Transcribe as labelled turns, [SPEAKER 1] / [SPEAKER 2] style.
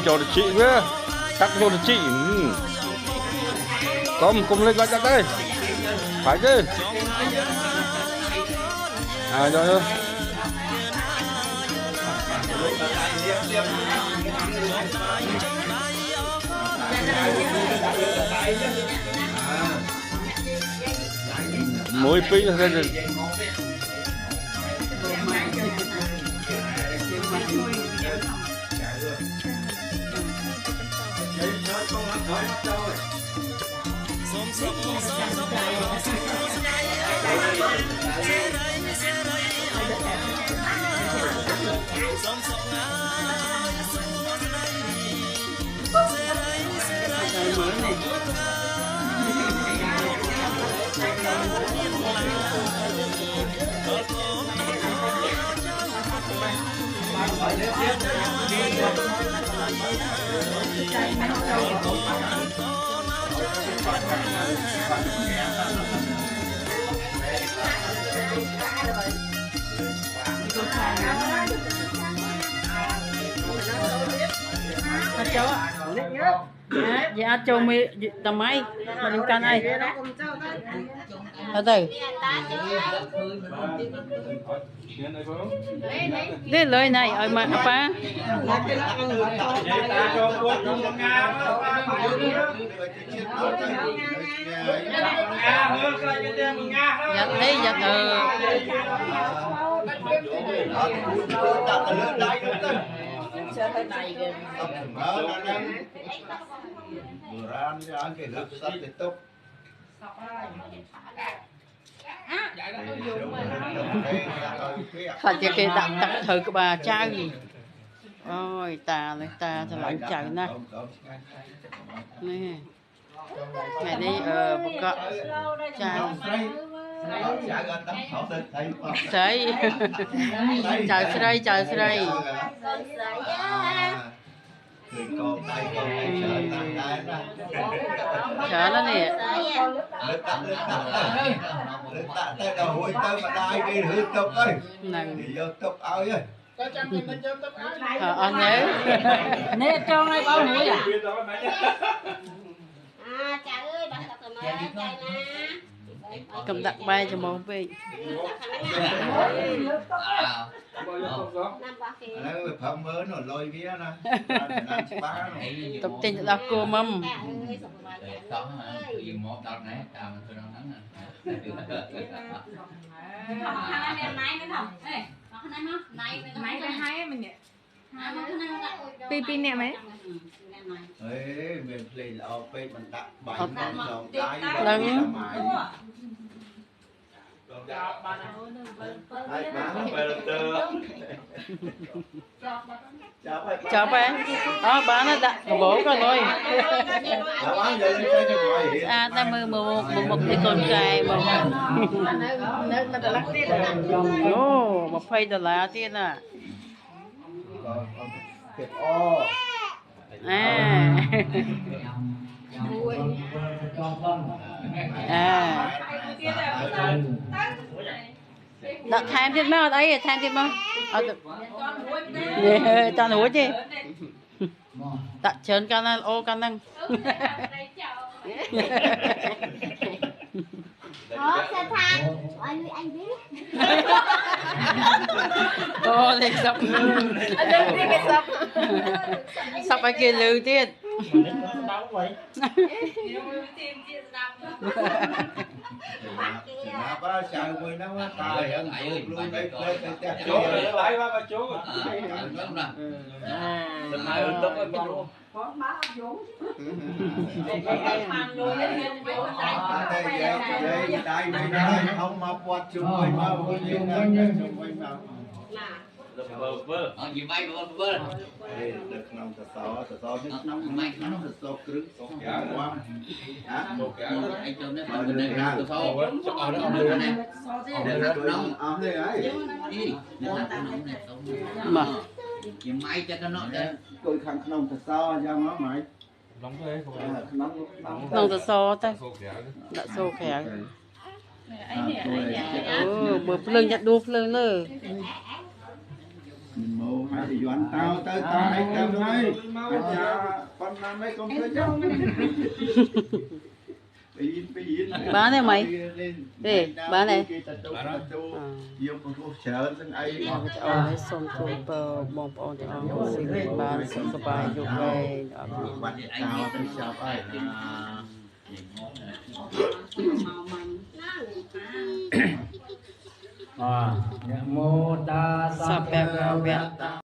[SPEAKER 1] cho được chị với cắt cho được chị cùng lên lại cắt đây phải chứ rồi muối pí lên dạ cho mi tầm mấy mà đi can ai từ từ đi lời này ở mà apa giật đi giật Hãy subscribe cho kênh Ghiền Mì Gõ để không bỏ lỡ những tập thử của bà trai ôi ta cho lạnh trời nè nè ngày đi một cọ trai trời sấy chở nó nè anh nhớ nè cho ngay bao nhiêu à trời ơi bạn tập mới chơi nè cầm đặt bay cho món về
[SPEAKER 2] phẩm mới nó lôi vía nè
[SPEAKER 1] tập trình đọc cô mâm
[SPEAKER 3] pi nè mấy
[SPEAKER 2] mình play là mình đặt bài con cái
[SPEAKER 1] chào bạn bán nó đặt bố con thôi ta mơ một cái con cài một phay đờ lá tiên à đặt tham thêm mà ấy tham thêm mà cho núi chứ đặt trơn can ô can năng
[SPEAKER 4] sao than anh biết
[SPEAKER 1] ô thì sắp
[SPEAKER 3] anh biết cái sắp
[SPEAKER 1] sắp phải kia lư tiên
[SPEAKER 2] ba sao quên nó tài hơn luôn đây
[SPEAKER 5] chú lại ba chú
[SPEAKER 2] không mà quạt chung quanh bao nhiêu chung quanh bao
[SPEAKER 5] gì bay vơ
[SPEAKER 2] được năm tờ sáu nước năm mấy nó được số cứng số quam
[SPEAKER 5] anh cho nó
[SPEAKER 2] ở đây ra tờ sáu
[SPEAKER 5] ở đó ông đưa này
[SPEAKER 2] để ra nóng ở đây ấy
[SPEAKER 1] mà
[SPEAKER 5] gì may cho nó
[SPEAKER 2] tôi khăn nông tờ sáu ra nó mày
[SPEAKER 1] นองตะซอแต่ดะโซแข็งเบอร์เพลิงจะดูเพลิงเลย
[SPEAKER 2] mồ hai thì doan tao tới tao hay tao nói con làm mấy con chơi cháu
[SPEAKER 1] Bán này mày? Ê, bán này.
[SPEAKER 2] Yêu con cô chờ từng ai
[SPEAKER 1] អរសូមជូនពរបងប្អូនទាំងអស់គ្នាបានសុខសប្បាយយប់វែងអរគុណ
[SPEAKER 2] bạn tao tới chào ai
[SPEAKER 6] Mô ta
[SPEAKER 1] សពៈវៈ